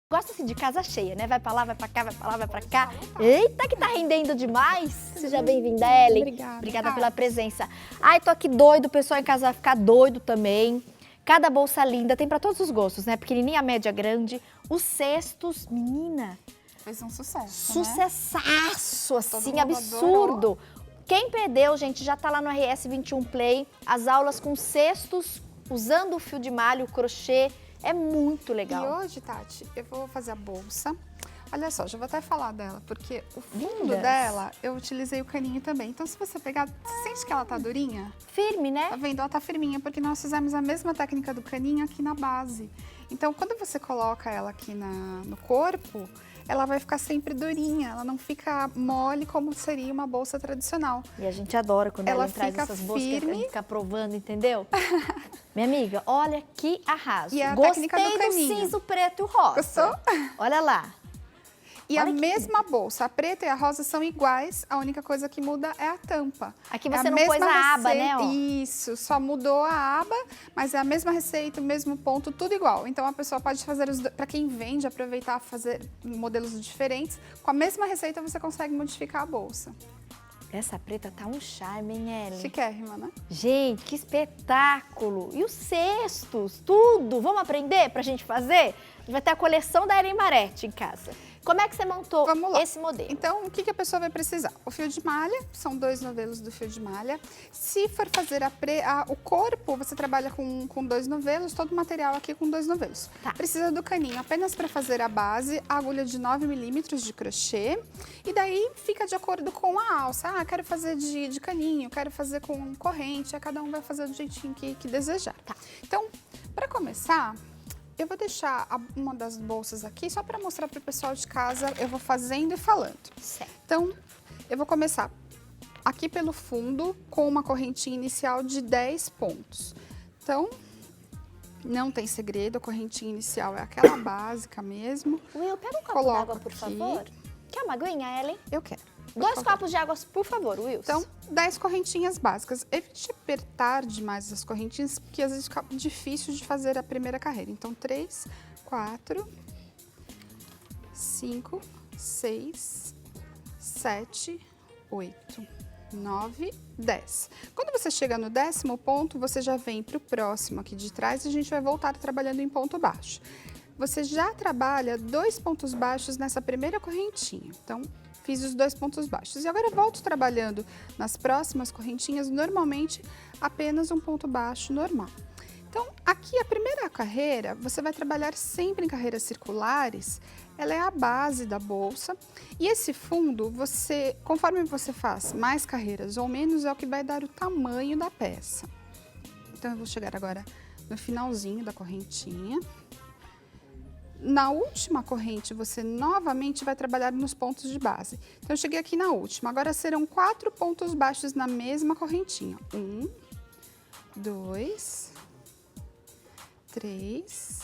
Gosta assim de casa cheia, né? Vai pra lá, vai pra cá, vai pra lá, vai pra cá. Eita, que tá rendendo demais. Seja bem-vinda, Ellen. Obrigada. Obrigada pela presença. Ai, tô aqui doido, o pessoal em casa vai ficar doido também. Cada bolsa linda, tem pra todos os gostos, né? Pequenininha, média, grande. Os cestos, menina. Fez um sucesso, Sucessaço, assim, mundo absurdo. Quem perdeu, gente, já tá lá no RS 21 Play. As aulas com cestos, usando o fio de malha, o crochê. É muito legal. E hoje, Tati, eu vou fazer a bolsa. Olha só, já vou até falar dela, porque o fundo Lindas. dela, eu utilizei o caninho também. Então, se você pegar, você sente que ela tá durinha? Firme, né? Tá vendo? Ela tá firminha, porque nós fizemos a mesma técnica do caninho aqui na base. Então, quando você coloca ela aqui no corpo, ela vai ficar sempre durinha. Ela não fica mole como seria uma bolsa tradicional. E a gente adora quando ela traz fica essas bolsas que a firme. gente fica provando, entendeu? Minha amiga, olha que arraso. E a Gostei técnica do do caninho. cinza, o preto e o rosa. Gostou? Olha lá. E Olha a que mesma bolsa, a preta e a rosa são iguais, a única coisa que muda é a tampa. Aqui É você a não pôs mesma a aba, né? receita- Ó. Isso, só mudou a aba, mas é a mesma receita, o mesmo ponto, tudo igual. Então a pessoa pode fazer, para quem vende, aproveitar fazer modelos diferentes. Com a mesma receita você consegue modificar a bolsa. Essa preta tá um charme, hein, Ellen? Chiquérrima, né? Gente, que espetáculo! E os cestos, tudo! Vamos aprender pra gente fazer? Vai ter a coleção da Ellen Maretti em casa. Como é que você montou Vamos lá. esse modelo? Então, o que a pessoa vai precisar? O fio de malha, são 2 novelos do fio de malha. Se for fazer o corpo, você trabalha com 2 novelos, todo o material aqui com 2 novelos. Tá. Precisa do caninho apenas para fazer a base, a agulha de 9 milímetros de crochê. E daí fica de acordo com a alça. Ah, quero fazer de caninho, quero fazer com corrente. Aí cada um vai fazer do jeitinho que desejar. Tá. Então, para começar, eu vou deixar uma das bolsas aqui só para mostrar para o pessoal de casa, eu vou fazendo e falando. Certo. Então, eu vou começar aqui pelo fundo com uma correntinha inicial de 10 pontos. Então, não tem segredo, a correntinha inicial é aquela básica mesmo. Will, pega um copo Coloco d'água, por aqui. favor. Quer uma aguinha, Ellen? Eu quero. 2 copos de água, por favor, Wilson. Então, 10 correntinhas básicas. Evite apertar demais as correntinhas, porque às vezes fica difícil de fazer a primeira carreira. Então, 3, 4, 5, 6, 7, 8, 9, 10. Quando você chega no 10º ponto, você já vem para o próximo aqui de trás e a gente vai voltar trabalhando em ponto baixo. Você já trabalha 2 pontos baixos nessa primeira correntinha. Então, fiz os 2 pontos baixos. E agora eu volto trabalhando nas próximas correntinhas, normalmente apenas um ponto baixo normal. Então, aqui a primeira carreira, você vai trabalhar sempre em carreiras circulares, ela é a base da bolsa. E esse fundo, conforme você faz mais carreiras ou menos, é o que vai dar o tamanho da peça. Então, eu vou chegar agora no finalzinho da correntinha. Na última corrente, você novamente vai trabalhar nos pontos de base. Então, eu cheguei aqui na última. Agora, serão 4 pontos baixos na mesma correntinha. 1, 2, 3,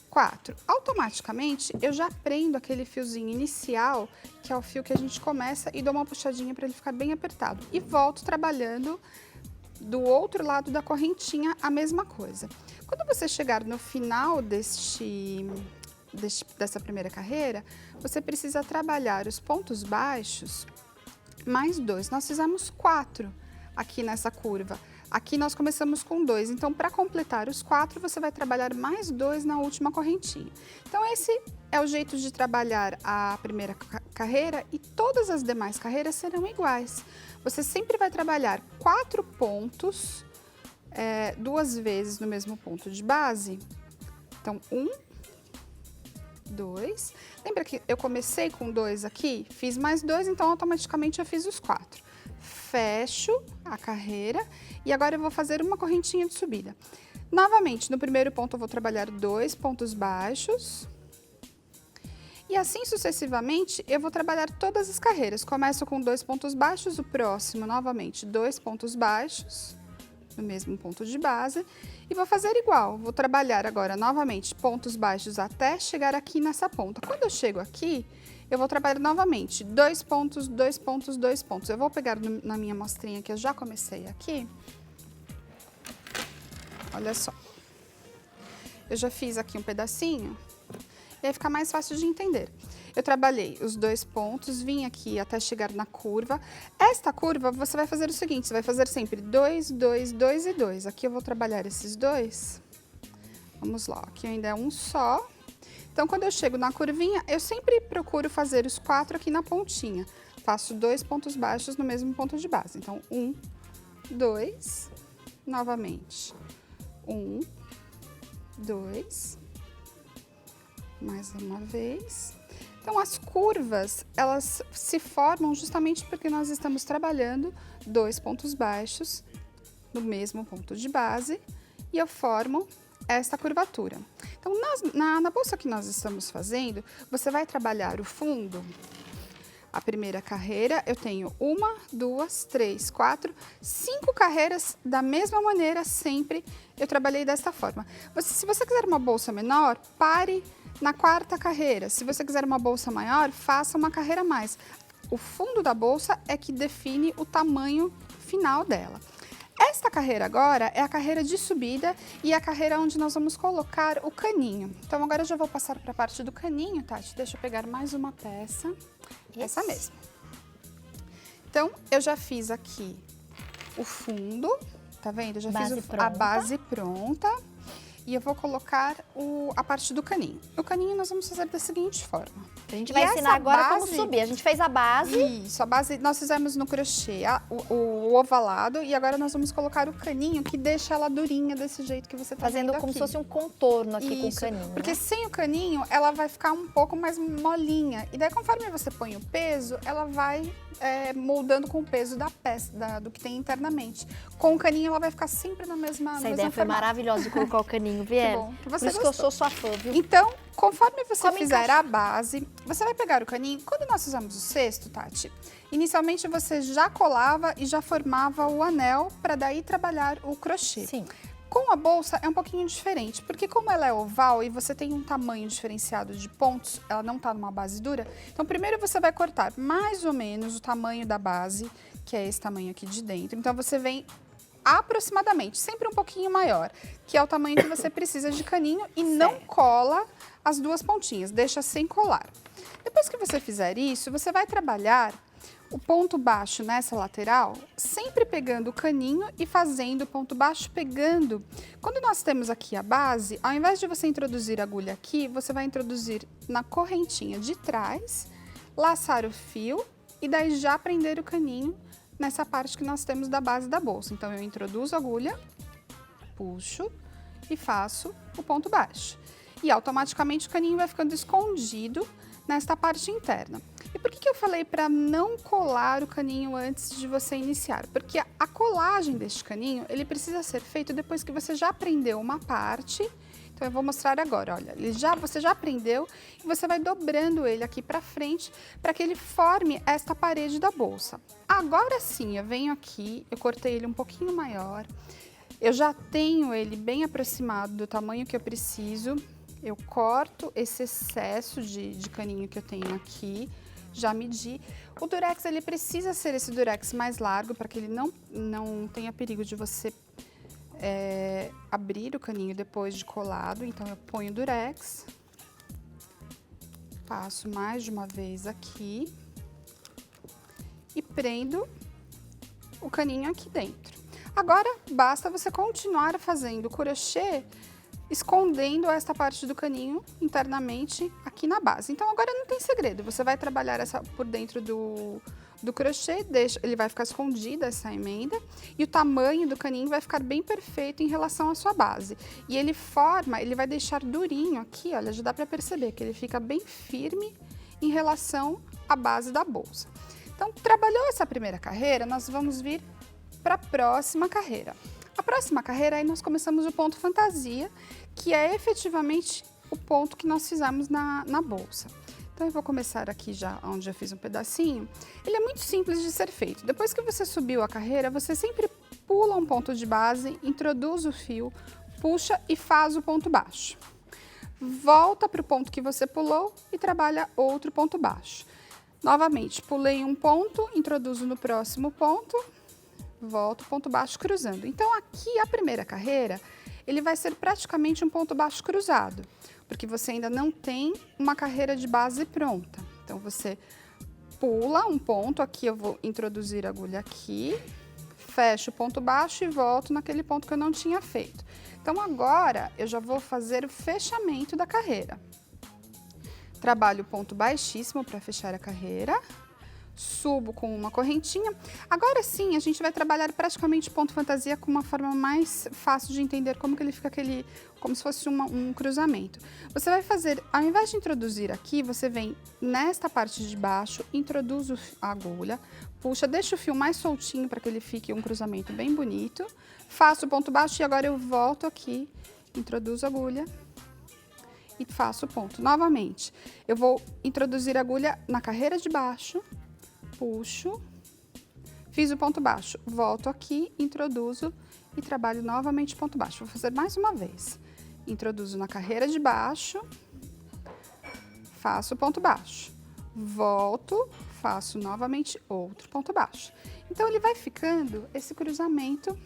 4. Automaticamente, eu já prendo aquele fiozinho inicial, que é o fio que a gente começa, e dou uma puxadinha para ele ficar bem apertado. E volto trabalhando do outro lado da correntinha a mesma coisa. Quando você chegar no final dessa primeira carreira, você precisa trabalhar os pontos baixos mais 2. Nós fizemos 4 aqui nessa curva. Aqui nós começamos com 2, então para completar os 4, você vai trabalhar mais 2 na última correntinha. Então esse é o jeito de trabalhar a primeira carreira e todas as demais carreiras serão iguais. Você sempre vai trabalhar 4 pontos 2 vezes no mesmo ponto de base. Então, 1, 2. Lembra que eu comecei com 2 aqui? Fiz mais 2, então automaticamente eu fiz os 4. Fecho a carreira e agora eu vou fazer uma correntinha de subida. Novamente, no primeiro ponto eu vou trabalhar 2 pontos baixos. E assim sucessivamente, eu vou trabalhar todas as carreiras. Começo com 2 pontos baixos, o próximo, novamente, 2 pontos baixos, no mesmo ponto de base. E vou fazer igual, vou trabalhar agora novamente pontos baixos até chegar aqui nessa ponta. Quando eu chego aqui, eu vou trabalhar novamente 2 pontos, 2 pontos, 2 pontos. Eu vou pegar na minha amostrinha que eu já comecei aqui. Olha só. eu já fiz aqui um pedacinho, e aí fica mais fácil de entender. Eu trabalhei os 2 pontos, vim aqui até chegar na curva. Esta curva, você vai fazer o seguinte, você vai fazer sempre 2, 2, 2 e 2. Aqui eu vou trabalhar esses 2. Vamos lá, aqui ainda é um só. Então, quando eu chego na curvinha, eu sempre procuro fazer os 4 aqui na pontinha. Faço 2 pontos baixos no mesmo ponto de base. Então, 1, 2, novamente. 1, 2, mais uma vez. Então, as curvas, elas se formam justamente porque nós estamos trabalhando 2 pontos baixos no mesmo ponto de base e eu formo esta curvatura. Então, na bolsa que nós estamos fazendo, você vai trabalhar o fundo. A primeira carreira, eu tenho 1, 2, 3, 4, 5 carreiras da mesma maneira, sempre eu trabalhei desta forma. Se você quiser uma bolsa menor, pare na 4ª carreira. Se você quiser uma bolsa maior, faça uma carreira a mais. O fundo da bolsa é que define o tamanho final dela. Esta carreira agora é a carreira de subida e a carreira onde nós vamos colocar o caninho. Então, agora eu já vou passar para a parte do caninho, Tati. Deixa eu pegar mais uma peça, essa mesma. Então, eu já fiz aqui o fundo, tá vendo? Eu já fiz a base pronta. E eu vou colocar a parte do caninho. O caninho nós vamos fazer da seguinte forma. A gente vai ensinar agora como subir. A gente fez a base. Isso, a base nós fizemos no crochê, o ovalado. E agora nós vamos colocar o caninho, que deixa ela durinha desse jeito que você tá fazendo vendo como aqui. se fosse um contorno aqui. Isso, com o caninho. Porque né? sem o caninho, ela vai ficar um pouco mais molinha. E daí, conforme você põe o peso, ela vai moldando com o peso da peça, do que tem internamente. Com o caninho, ela vai ficar sempre na mesma Essa ideia foi maravilhosa de colocar o caninho, Viera. Que bom, que Por você isso que eu sou sua fã, viu? Então, conforme você fizer a base, você vai pegar o caninho. Quando nós fizemos o cesto, Tati, inicialmente você já colava e já formava o anel para daí trabalhar o crochê. Sim. Com a bolsa é um pouquinho diferente, porque como ela é oval e você tem um tamanho diferenciado de pontos, ela não tá numa base dura, então primeiro você vai cortar mais ou menos o tamanho da base, que é esse tamanho aqui de dentro. Então você vem aproximadamente, sempre um pouquinho maior, que é o tamanho que você precisa de caninho e não cola as 2 pontinhas, deixa sem colar. Depois que você fizer isso, você vai trabalhar o ponto baixo nessa lateral, sempre pegando o caninho e fazendo o ponto baixo pegando. Quando nós temos aqui a base, ao invés de você introduzir a agulha aqui, você vai introduzir na correntinha de trás, laçar o fio e daí já prender o caninho nessa parte que nós temos da base da bolsa. Então, eu introduzo a agulha, puxo e faço o ponto baixo. E automaticamente o caninho vai ficando escondido nesta parte interna. E por que eu falei para não colar o caninho antes de você iniciar? Porque a colagem deste caninho, ele precisa ser feito depois que você já prendeu uma parte. Então, eu vou mostrar agora, olha, você já prendeu e você vai dobrando ele aqui para frente para que ele forme esta parede da bolsa. Agora sim, eu venho aqui, eu cortei ele um pouquinho maior, eu já tenho ele bem aproximado do tamanho que eu preciso, eu corto esse excesso de caninho que eu tenho aqui, já medi. O durex, ele precisa ser esse durex mais largo para que ele não tenha perigo de você abrir o caninho depois de colado. Então, eu ponho o durex, passo mais de uma vez aqui e prendo o caninho aqui dentro. Agora, basta você continuar fazendo o crochê escondendo esta parte do caninho internamente aqui na base. Então, agora não tem segredo, você vai trabalhar essa por dentro do crochê, ele vai ficar escondida essa emenda e o tamanho do caninho vai ficar bem perfeito em relação à sua base. E ele vai deixar durinho aqui, olha, já dá para perceber que ele fica bem firme em relação à base da bolsa. Então, trabalhou essa primeira carreira, nós vamos vir para a próxima carreira. A próxima carreira, aí nós começamos o ponto fantasia, que é efetivamente o ponto que nós fizemos na bolsa. Então, eu vou começar aqui já onde eu fiz um pedacinho. Ele é muito simples de ser feito. Depois que você subiu a carreira, você sempre pula um ponto de base, introduz o fio, puxa e faz o ponto baixo. Volta para o ponto que você pulou e trabalha outro ponto baixo. Novamente, pulei um ponto, introduzo no próximo ponto, volto, ponto baixo, cruzando. Então, aqui a primeira carreira, ele vai ser praticamente um ponto baixo cruzado, porque você ainda não tem uma carreira de base pronta. Então, você pula um ponto, aqui eu vou introduzir a agulha aqui, fecho o ponto baixo e volto naquele ponto que eu não tinha feito. Então, agora, eu já vou fazer o fechamento da carreira. Trabalho o ponto baixíssimo para fechar a carreira, subo com uma correntinha. Agora sim, a gente vai trabalhar praticamente ponto fantasia com uma forma mais fácil de entender como que ele fica como se fosse um cruzamento. Você vai fazer, ao invés de introduzir aqui, você vem nesta parte de baixo, introduz a agulha, puxa, deixa o fio mais soltinho para que ele fique um cruzamento bem bonito, faço o ponto baixo e agora eu volto aqui, introduzo a agulha e faço o ponto. Novamente, eu vou introduzir a agulha na carreira de baixo, puxo, fiz o ponto baixo, volto aqui, introduzo e trabalho novamente ponto baixo. Vou fazer mais uma vez. Introduzo na carreira de baixo, faço ponto baixo, volto, faço novamente outro ponto baixo. Então, ele vai ficando esse cruzamento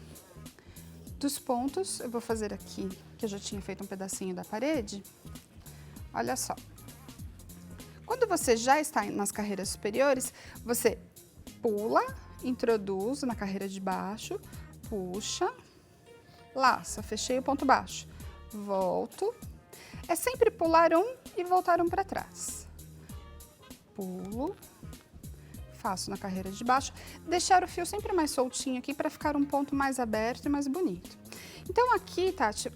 dos pontos. Eu vou fazer aqui, que eu já tinha feito um pedacinho da parede. Olha só. Quando você já está nas carreiras superiores, você pula, introduz na carreira de baixo, puxa, laça, fechei o ponto baixo, volto. É sempre pular um e voltar um para trás. Pulo, faço na carreira de baixo, deixar o fio sempre mais soltinho aqui para ficar um ponto mais aberto e mais bonito. Então aqui, Tati,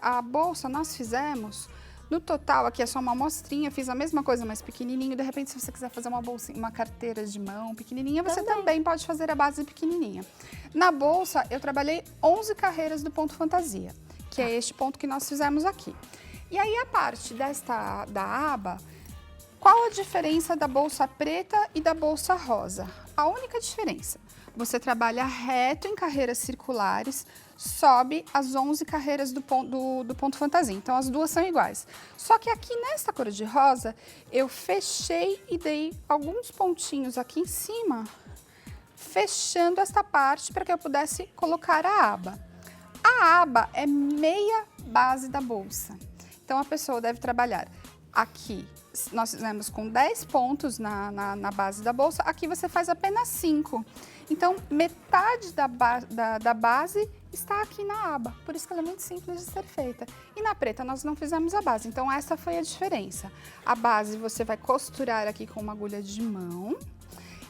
a bolsa nós fizemos... No total, aqui é só uma amostrinha, fiz a mesma coisa, mas pequenininho. De repente, se você quiser fazer uma bolsinha, uma carteira de mão pequenininha, você também pode fazer a base pequenininha. Na bolsa, eu trabalhei 11 carreiras do ponto fantasia, que é este ponto que nós fizemos aqui. E aí, a parte da aba, qual a diferença da bolsa preta e da bolsa rosa? A única diferença, você trabalha reto em carreiras circulares, sobe as 11 carreiras do ponto fantasia. Então, as duas são iguais. Só que aqui nesta cor de rosa, eu fechei e dei alguns pontinhos aqui em cima, fechando esta parte para que eu pudesse colocar a aba. A aba é meia base da bolsa. Então, a pessoa deve trabalhar aqui. Nós fizemos com 10 pontos na base da bolsa, aqui você faz apenas 5. Então, metade da base está aqui na aba, por isso que ela é muito simples de ser feita. E na preta nós não fizemos a base, então essa foi a diferença. A base você vai costurar aqui com uma agulha de mão.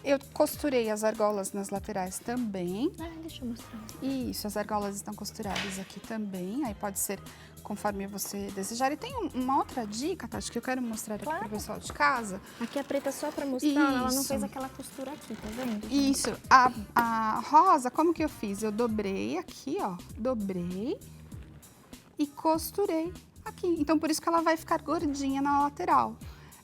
Eu costurei as argolas nas laterais também. Deixa eu mostrar. Isso, as argolas estão costuradas aqui também, aí pode ser conforme você desejar. E tem uma outra dica, Tati, que eu quero mostrar aqui para o pessoal de casa. Aqui a preta só para mostrar, ela não fez aquela costura aqui, tá vendo? Isso, a rosa, como que eu fiz? Eu dobrei aqui, ó, dobrei e costurei aqui. Então, por isso que ela vai ficar gordinha na lateral.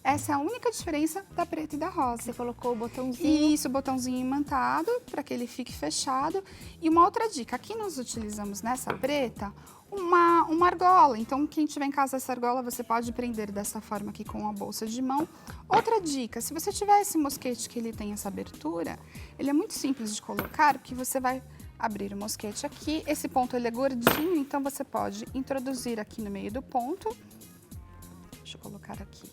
Essa é a única diferença da preta e da rosa. Você colocou o botãozinho. Isso, o botãozinho imantado, para que ele fique fechado. E uma outra dica, aqui nós utilizamos nessa preta uma argola. Então, quem tiver em casa essa argola, você pode prender dessa forma aqui com a bolsa de mão. Outra dica, se você tiver esse mosquete que ele tem essa abertura, ele é muito simples de colocar, porque você vai abrir o mosquete aqui. Esse ponto ele é gordinho, então você pode introduzir aqui no meio do ponto. Deixa eu colocar aqui.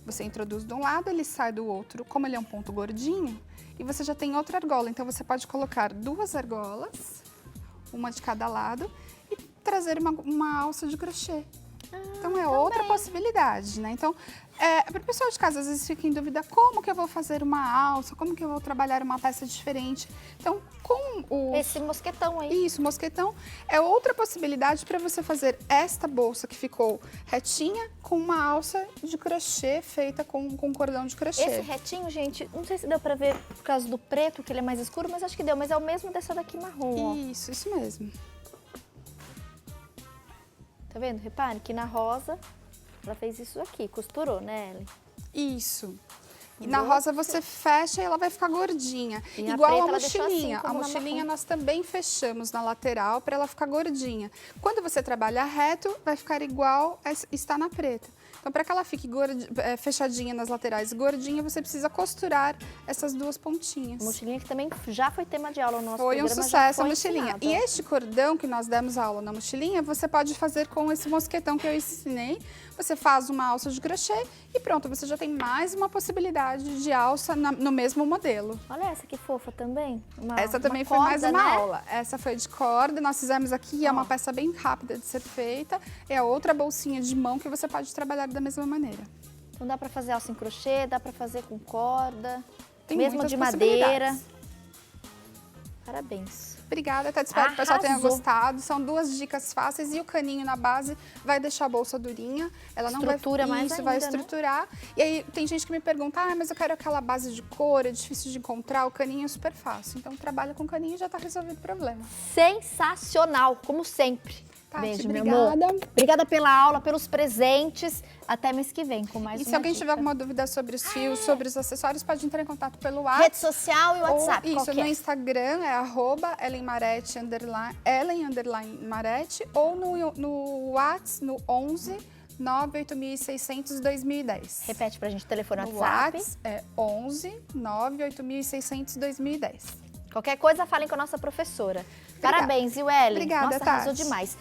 Você introduz de um lado, ele sai do outro, como ele é um ponto gordinho, e você já tem outra argola. Então, você pode colocar 2 argolas, uma de cada lado, e trazer uma alça de crochê. Então, é outra possibilidade, né? Então, para o pessoal de casa, às vezes fica em dúvida, como que eu vou fazer uma alça, como que eu vou trabalhar uma peça diferente. Então, com esse mosquetão aí. Isso, mosquetão é outra possibilidade para você fazer esta bolsa que ficou retinha com uma alça de crochê feita com cordão de crochê. Esse retinho, gente, não sei se deu para ver por causa do preto, que ele é mais escuro, mas acho que deu. Mas é o mesmo dessa daqui marrom, ó. Isso mesmo. Tá vendo? Repare que na rosa, ela fez isso aqui, costurou, né, Ellen? Isso. E na rosa você fecha e ela vai ficar gordinha. E a Igual preta a ela deixou assim, mochilinha. como A na mochilinha marrom. nós também fechamos na lateral para ela ficar gordinha. Quando você trabalhar reto, vai ficar igual está na preta. Então, para que ela fique fechadinha nas laterais e gordinha, você precisa costurar essas duas pontinhas. Mochilinha que também já foi tema de aula no nosso Foi um programa, já sucesso a foi mochilinha. ensinada. E este cordão que nós demos aula na mochilinha, você pode fazer com esse mosquetão que eu ensinei. Você faz uma alça de crochê e pronto, você já tem mais uma possibilidade de alça no mesmo modelo. Olha essa que fofa também. Essa também foi corda, mais uma né? aula. Essa foi de corda, nós fizemos aqui, é uma peça bem rápida de ser feita. É outra bolsinha de mão que você pode trabalhar da mesma maneira. Então dá pra fazer alça em crochê, dá pra fazer com corda, Tem mesmo muitas de madeira. possibilidades. Parabéns. Obrigada, até espero que o pessoal tenha Arrasou. gostado. São duas dicas fáceis e o caninho na base vai deixar a bolsa durinha. Ela não Estrutura vai, mais isso, vai ainda, né? estruturar. E aí tem gente que me pergunta, mas eu quero aquela base de couro, é difícil de encontrar, o caninho é super fácil. Então trabalha com caninho e já está resolvido o problema. Sensacional, como sempre. Tati, Beijo, meu amor. obrigada. Obrigada pela aula, pelos presentes. Até mês que vem com mais E uma se alguém dica. tiver alguma dúvida sobre os fios, sobre os acessórios, pode entrar em contato pelo WhatsApp. Rede social e WhatsApp, Ou, isso, qual que no é? Instagram é @EllenMarete_, Ellen_Marete, ou no WhatsApp, no 11 98600 2010. Repete pra gente o telefone No WhatsApp. WhatsApp é 11 98600 2010. Qualquer coisa, falem com a nossa professora. Parabéns, viu, Ellen? Obrigada, Nossa, arrasou Tati. demais.